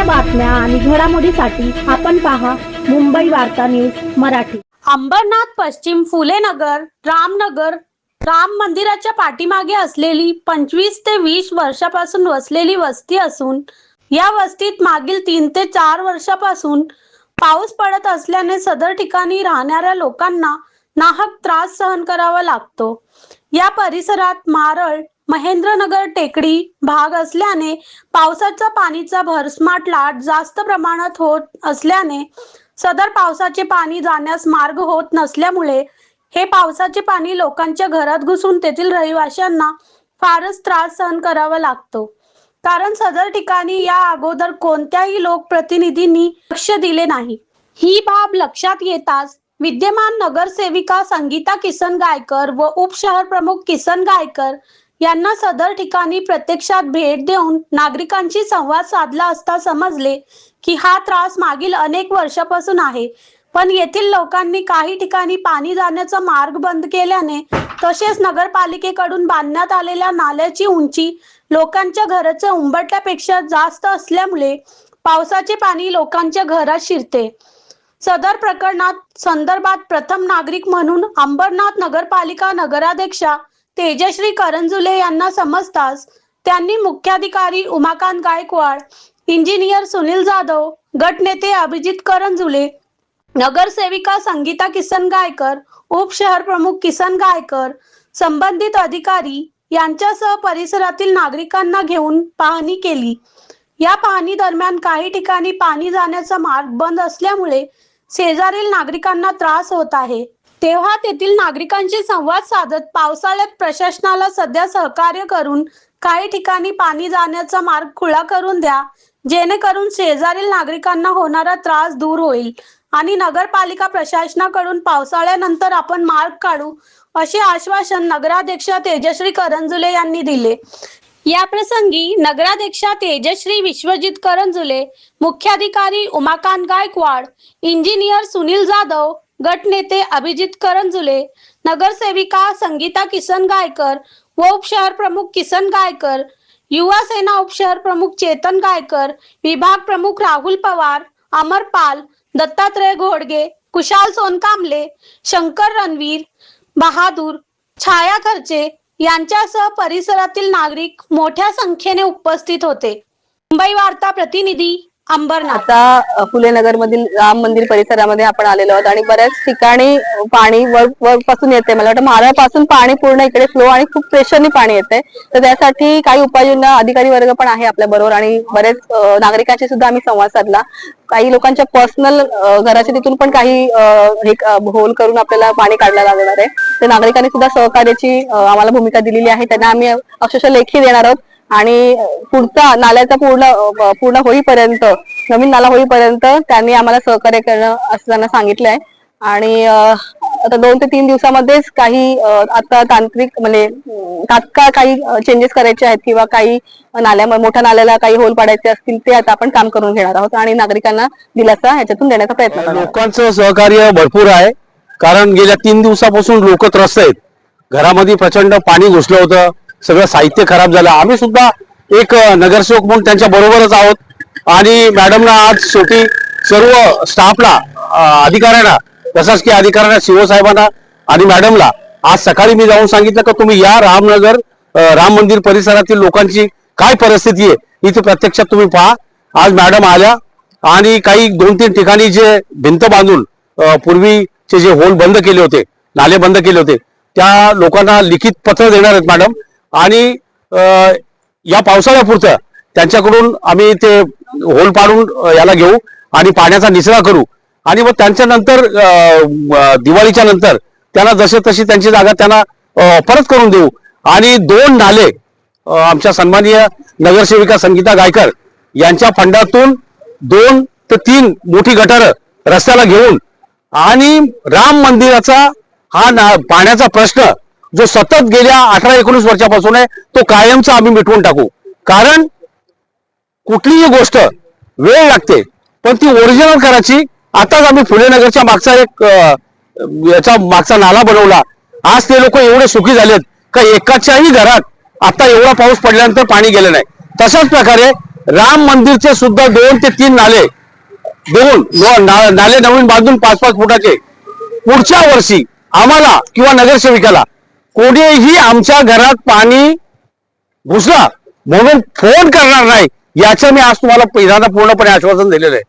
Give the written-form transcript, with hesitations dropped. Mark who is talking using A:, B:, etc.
A: बातम्या आणि घडामोडीसाठी आपण पहा मुंबई वार्ता न्यूज मराठी।
B: अंबरनाथ पश्चिम फुलेनगर रामनगर राम मंदिराच्या पाठीमागे असलेली 25 ते 20 वर्षापासून वसलेली वस्ती असून या वस्तीत मागील 3 ते 4 वर्षापासून पाऊस पडत असल्याने सदर ठिकाणी राहणाऱ्या लोकांना नाहक त्रास सहन करावा लागतो। या परिसरात मारळ महेंद्रनगर टेकडी भाग असल्याने पावसाचा पाणीचा भरसमाट लाट जास्त प्रमाणात होत असल्याने सदर पावसाचे पाणी जाण्यास मार्ग होत नसल्यामुळे हे पावसाचे पाणी लोकांच्या घरात घुसून तेथील रहिवाशांना फारच त्रास सहन करावा लागतो। कारण सदर ठिकाणी या अगोदर कोणत्याही लोकप्रतिनिधींनी लक्ष दिले नाही। ही बाब लक्षात येताच विद्यमान नगरसेविका संगीता किसन गायकर व उपशहर प्रमुख किसन गायकर यांना सदर ठिकाणी प्रत्यक्षात भेट देऊन नागरिकांशी संवाद साधला असता समजले की हा त्रास मागील अनेक वर्षापासून आहे, पण येथील लोकांनी काही ठिकाणी पाणी जाण्याचा मार्ग बंद केल्याने तसेच नगरपालिकेकडून बांधण्यात आलेल्या नाल्याची उंची लोकांच्या घराच्या उंबरठ्यापेक्षा जास्त असल्यामुळे पावसाचे पाणी लोकांच्या घरात शिरते। सदर प्रकरणात संदर्भात प्रथम नागरिक म्हणून अंबरनाथ नगरपालिका नगराध्यक्षा तेजश्री करंजुले यांना समजताच त्यांनी मुख्याधिकारी उमाकांत गायकवाड, इंजिनियर सुनील जाधव, गटनेते अभिजित करंजुले, नगरसेविका संगीता किसन गायकर, उपशहर प्रमुख किसन गायकर, संबंधित अधिकारी यांच्यासह परिसरातील नागरिकांना घेऊन पाहणी केली। या पाहणी दरम्यान काही ठिकाणी पाणी जाण्याचा मार्ग बंद असल्यामुळे शेजारील नागरिकांना त्रास होत आहे। तेव्हा तेथील नागरिकांशी संवाद साधत पावसाळ्यात प्रशासनाला सध्या सहकार्य करून काही ठिकाणी पाणी जाण्याचा मार्ग खुला करून द्या, जेणेकरून शेजारील नागरिकांना होणारा त्रास दूर होईल आणि नगरपालिका प्रशासनाकडून पावसाळ्यानंतर आपण मार्ग काढू असे आश्वासन नगराध्यक्षा तेजश्री करंजुले यांनी दिले। या प्रसंगी नगराध्यक्षा तेजश्री विश्वजित करंजुले, मुख्याधिकारी उमाकांत गायकवाड, इंजिनियर सुनील जाधव, गटनेते अभिजित करंजुले, नगरसेविका संगीता किसन गायकर व उपशहर प्रमुख किसन गायकर, युवा सेना उपशहर प्रमुख चेतन गायकर, विभाग प्रमुख राहुल पवार, अमर पाल, दत्तात्रय घोडगे, कुशाल सोनकांबले, शंकर रणवीर बहादूर, छाया खर्चे यांच्यासह परिसरातील नागरिक मोठ्या संख्येने उपस्थित होते। मुंबई वार्ता प्रतिनिधी अंबरनाथ।
C: आता फुलेनगर मधील राम मंदिर परिसरामध्ये आपण आलेलो आहोत आणि बऱ्याच ठिकाणी पाणी वर पासून येते। मला वाटतं मारळपासून पाणी पूर्ण इकडे फ्लो आणि खूप प्रेशरनी पाणी येते, तर त्यासाठी काही उपाययोजना अधिकारी वर्ग पण आहे आपल्या बरोबर आणि बरेच नागरिकांशी सुद्धा आम्ही संवाद साधला। काही लोकांच्या पर्सनल घराचे तिथून पण काही होल करून आपल्याला पाणी काढलं लागणार आहे, तर नागरिकांनी सुद्धा सहकार्याची आम्हाला भूमिका दिलेली आहे। त्यांना आम्ही अक्षरशः लेखी देणार आहोत आणि पुढचा नाल्याचा पूर्ण होईपर्यंत, नवीन नाला होईपर्यंत त्यांनी आम्हाला सहकार्य करणं असं त्यांना सांगितलंय। आणि आता 2 ते 3 दिवसामध्येच काही आता तांत्रिक म्हणजे तात्काळ काही चेंजेस करायचे आहेत किंवा काही मोठ्या नाल्याला काही होल पाडायचे असतील ते आता आपण काम करून घेणार आहोत आणि नागरिकांना दिलासा ह्याच्यातून देण्याचा प्रयत्न करणार आहोत।
D: लोकांचं सहकार्य भरपूर आहे, कारण गेल्या 3 दिवसापासून लोक त्रस्त आहेत। घरामध्ये प्रचंड पाणी घुसलं होतं, सगळं साहित्य खराब झालं। आम्ही सुद्धा एक नगरसेवक म्हणून त्यांच्या बरोबरच आहोत आणि मॅडमला आज शेवटी सर्व स्टाफला, अधिकाऱ्यांना, प्रशासकीय अधिकाऱ्यांना, सीओ साहेबांना आणि मॅडमला आज सकाळी मी जाऊन सांगितलं की तुम्ही या रामनगर राम मंदिर परिसरातील लोकांची काय परिस्थिती आहे इथे प्रत्यक्षात तुम्ही पहा। आज मॅडम आल्या आणि काही 2-3 ठिकाणी जे भिंत बांधून पूर्वीचे जे होल बंद केले होते, नाले बंद केले होते, त्या लोकांना लिखित पत्र देणार आहेत मॅडम आणि या पावसाळ्यापुरतं त्यांच्याकडून आम्ही ते होल पाडून याला घेऊ आणि पाण्याचा निचरा करू आणि मग त्यांच्यानंतर दिवाळीच्या नंतर त्यांना जसे तशी त्यांची जागा त्यांना परत करून देऊ। आणि 2 नाले आमच्या सन्माननीय नगरसेविका संगीता गायकर यांच्या फंडातून 2 ते 3 मोठी गटारं रस्त्याला घेऊन आणि राम मंदिराचा हा पाण्याचा प्रश्न जो सतत गेल्या 18-19 वर्षापासून आहे तो कायमचा आम्ही मिटवून टाकू। कारण कुठलीही गोष्ट वेळ लागते, पण ती ओरिजिनल करायची। आताच आम्ही फुलेनगरच्या मागचा याचा मागचा नाला बनवला। आज ते लोक एवढे सुखी झालेत का एकाच्याही घरात आता एवढा पाऊस पडल्यानंतर पाणी गेलं नाही। तशाच प्रकारे राम मंदिरचे सुद्धा 2 ते 3 नाले नवीन बांधून 5-5 फुटाचे पुढच्या वर्षी आम्हाला किंवा नगरसेविकाला कोणीही आमच्या घरात पाणी घुसला म्हणून फोन करणार नाही, याचं मी आज तुम्हाला पहिल्यांदा पूर्णपणे आश्वासन दिलेलं आहे.